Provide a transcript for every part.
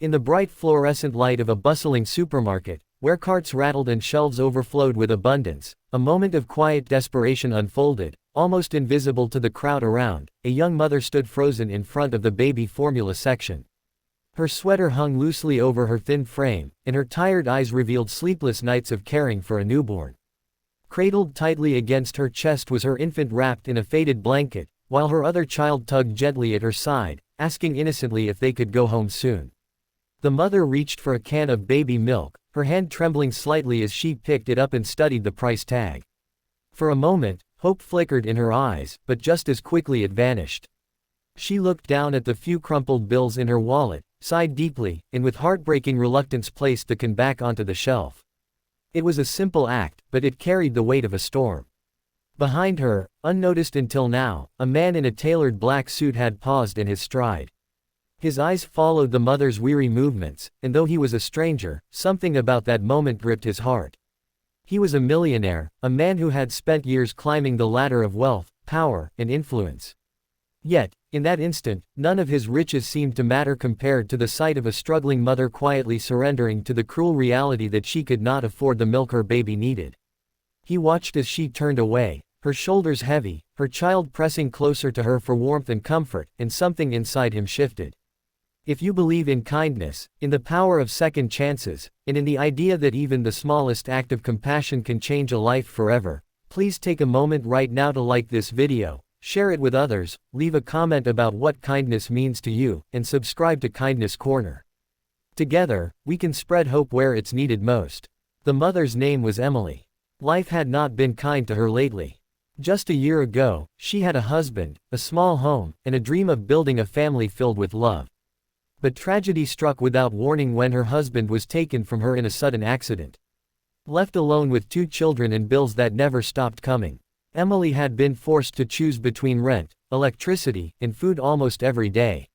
In the bright fluorescent light of a bustling supermarket, where carts rattled and shelves overflowed with abundance, a moment of quiet desperation unfolded. Almost invisible to the crowd around, a young mother stood frozen in front of the baby formula section. Her sweater hung loosely over her thin frame, and her tired eyes revealed sleepless nights of caring for a newborn. Cradled tightly against her chest was her infant wrapped in a faded blanket, while her other child tugged gently at her side, asking innocently if they could go home soon. The mother reached for a can of baby milk, her hand trembling slightly as she picked it up and studied the price tag. For a moment, hope flickered in her eyes, but just as quickly it vanished. She looked down at the few crumpled bills in her wallet, sighed deeply, and with heartbreaking reluctance placed the can back onto the shelf. It was a simple act, but it carried the weight of a storm. Behind her, unnoticed until now, a man in a tailored black suit had paused in his stride. His eyes followed the mother's weary movements, and though he was a stranger, something about that moment gripped his heart. He was a millionaire, a man who had spent years climbing the ladder of wealth, power, and influence. Yet, in that instant, none of his riches seemed to matter compared to the sight of a struggling mother quietly surrendering to the cruel reality that she could not afford the milk her baby needed. He watched as she turned away, her shoulders heavy, her child pressing closer to her for warmth and comfort, and something inside him shifted. If you believe in kindness, in the power of second chances, and in the idea that even the smallest act of compassion can change a life forever, please take a moment right now to like this video, share it with others, leave a comment about what kindness means to you, and subscribe to Kindness Corner. Together, we can spread hope where it's needed most. The mother's name was Emily. Life had not been kind to her lately. Just a year ago, she had a husband, a small home, and a dream of building a family filled with love. But tragedy struck without warning when her husband was taken from her in a sudden accident. Left alone with 2 children and bills that never stopped coming, Emily had been forced to choose between rent, electricity, and food almost every day.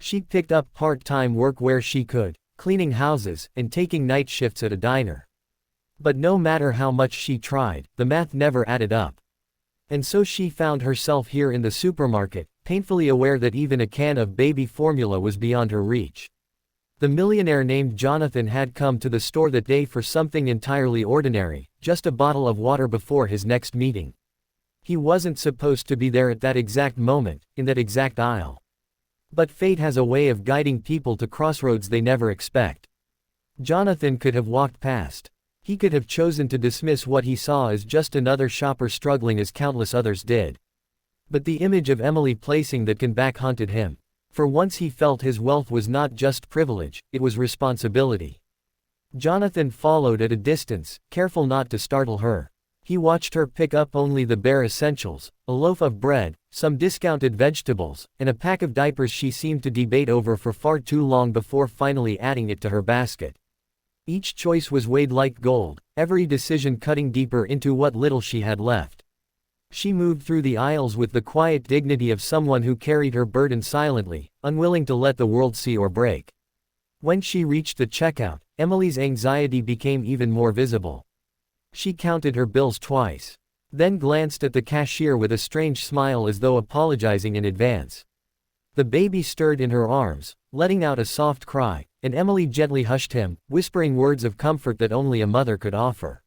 She picked up part-time work where she could, cleaning houses, and taking night shifts at a diner. But no matter how much she tried, the math never added up. And so she found herself here in the supermarket, painfully aware that even a can of baby formula was beyond her reach. The millionaire named Jonathan had come to the store that day for something entirely ordinary, just a bottle of water before his next meeting. He wasn't supposed to be there at that exact moment, in that exact aisle. But fate has a way of guiding people to crossroads they never expect. Jonathan could have walked past. He could have chosen to dismiss what he saw as just another shopper struggling as countless others did. But the image of Emily placing that can back haunted him. For once he felt his wealth was not just privilege, it was responsibility. Jonathan followed at a distance, careful not to startle her. He watched her pick up only the bare essentials, a loaf of bread, some discounted vegetables, and a pack of diapers she seemed to debate over for far too long before finally adding it to her basket. Each choice was weighed like gold, every decision cutting deeper into what little she had left. She moved through the aisles with the quiet dignity of someone who carried her burden silently, unwilling to let the world see or break. When she reached the checkout, Emily's anxiety became even more visible. She counted her bills twice, then glanced at the cashier with a strange smile as though apologizing in advance. The baby stirred in her arms, letting out a soft cry, and Emily gently hushed him, whispering words of comfort that only a mother could offer.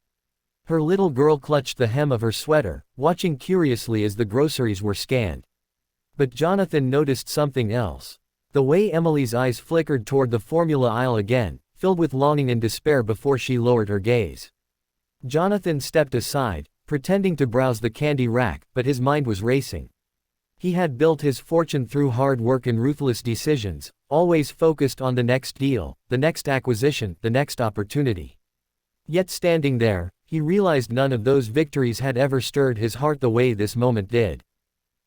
Her little girl clutched the hem of her sweater, watching curiously as the groceries were scanned. But Jonathan noticed something else. The way Emily's eyes flickered toward the formula aisle again, filled with longing and despair before she lowered her gaze. Jonathan stepped aside, pretending to browse the candy rack, but his mind was racing. He had built his fortune through hard work and ruthless decisions, always focused on the next deal, the next acquisition, the next opportunity. Yet standing there, he realized none of those victories had ever stirred his heart the way this moment did.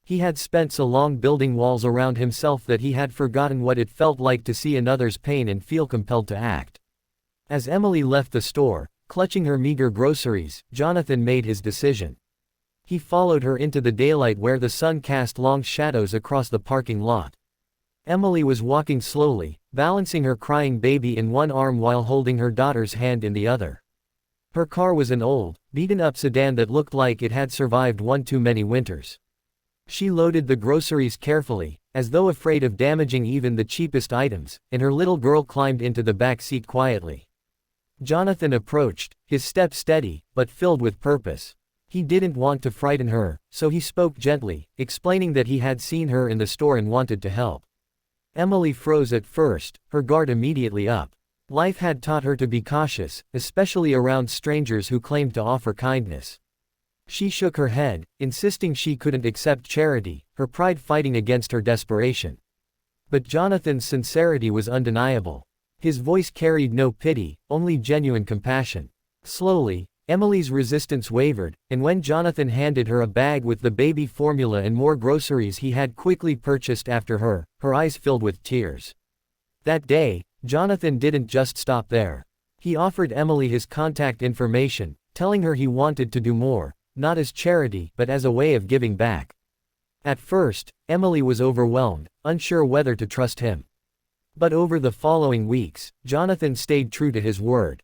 He had spent so long building walls around himself that he had forgotten what it felt like to see another's pain and feel compelled to act. As Emily left the store, clutching her meager groceries, Jonathan made his decision. He followed her into the daylight where the sun cast long shadows across the parking lot. Emily was walking slowly, balancing her crying baby in one arm while holding her daughter's hand in the other. Her car was an old, beaten-up sedan that looked like it had survived one too many winters. She loaded the groceries carefully, as though afraid of damaging even the cheapest items, and her little girl climbed into the back seat quietly. Jonathan approached, his step steady, but filled with purpose. He didn't want to frighten her, so he spoke gently, explaining that he had seen her in the store and wanted to help. Emily froze at first, her guard immediately up. Life had taught her to be cautious, especially around strangers who claimed to offer kindness. She shook her head, insisting she couldn't accept charity, her pride fighting against her desperation. But Jonathan's sincerity was undeniable. His voice carried no pity, only genuine compassion. Slowly, Emily's resistance wavered, and when Jonathan handed her a bag with the baby formula and more groceries he had quickly purchased after her, her eyes filled with tears. That day, Jonathan didn't just stop there. He offered Emily his contact information, telling her he wanted to do more, not as charity but as a way of giving back. At first, Emily was overwhelmed, unsure whether to trust him. But over the following weeks, Jonathan stayed true to his word.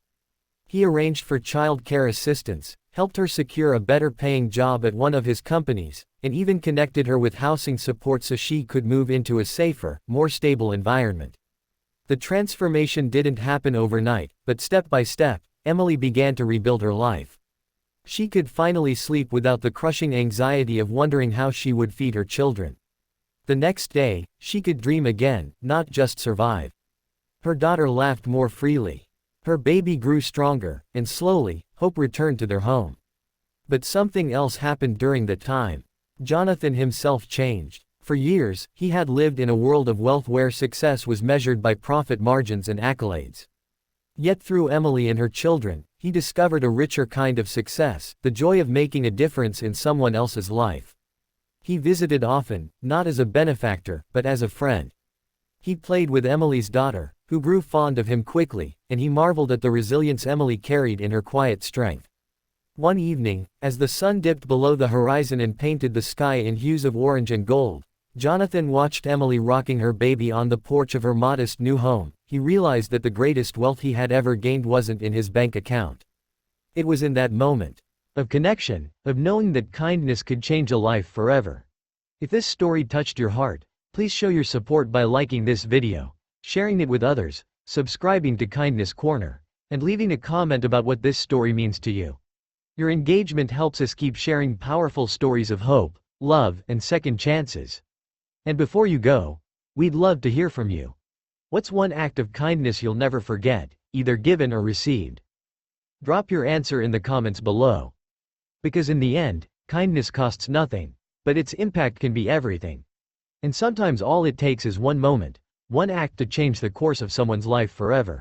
He arranged for child care assistance, helped her secure a better-paying job at one of his companies, and even connected her with housing support so she could move into a safer, more stable environment. The transformation didn't happen overnight, but step by step, Emily began to rebuild her life. She could finally sleep without the crushing anxiety of wondering how she would feed her children. The next day, she could dream again, not just survive. Her daughter laughed more freely. Her baby grew stronger, and slowly, hope returned to their home. But something else happened during that time. Jonathan himself changed. For years, he had lived in a world of wealth where success was measured by profit margins and accolades. Yet through Emily and her children, he discovered a richer kind of success, the joy of making a difference in someone else's life. He visited often, not as a benefactor, but as a friend. He played with Emily's daughter, who grew fond of him quickly, and he marveled at the resilience Emily carried in her quiet strength. One evening, as the sun dipped below the horizon and painted the sky in hues of orange and gold, Jonathan watched Emily rocking her baby on the porch of her modest new home. He realized that the greatest wealth he had ever gained wasn't in his bank account. It was in that moment of connection, of knowing that kindness could change a life forever. If this story touched your heart, please show your support by liking this video, sharing it with others, subscribing to Kindness Corner, and leaving a comment about what this story means to you. Your engagement helps us keep sharing powerful stories of hope, love, and second chances. And before you go, we'd love to hear from you. What's one act of kindness you'll never forget, either given or received? Drop your answer in the comments below. Because in the end, kindness costs nothing, but its impact can be everything. And sometimes all it takes is one moment, one act to change the course of someone's life forever.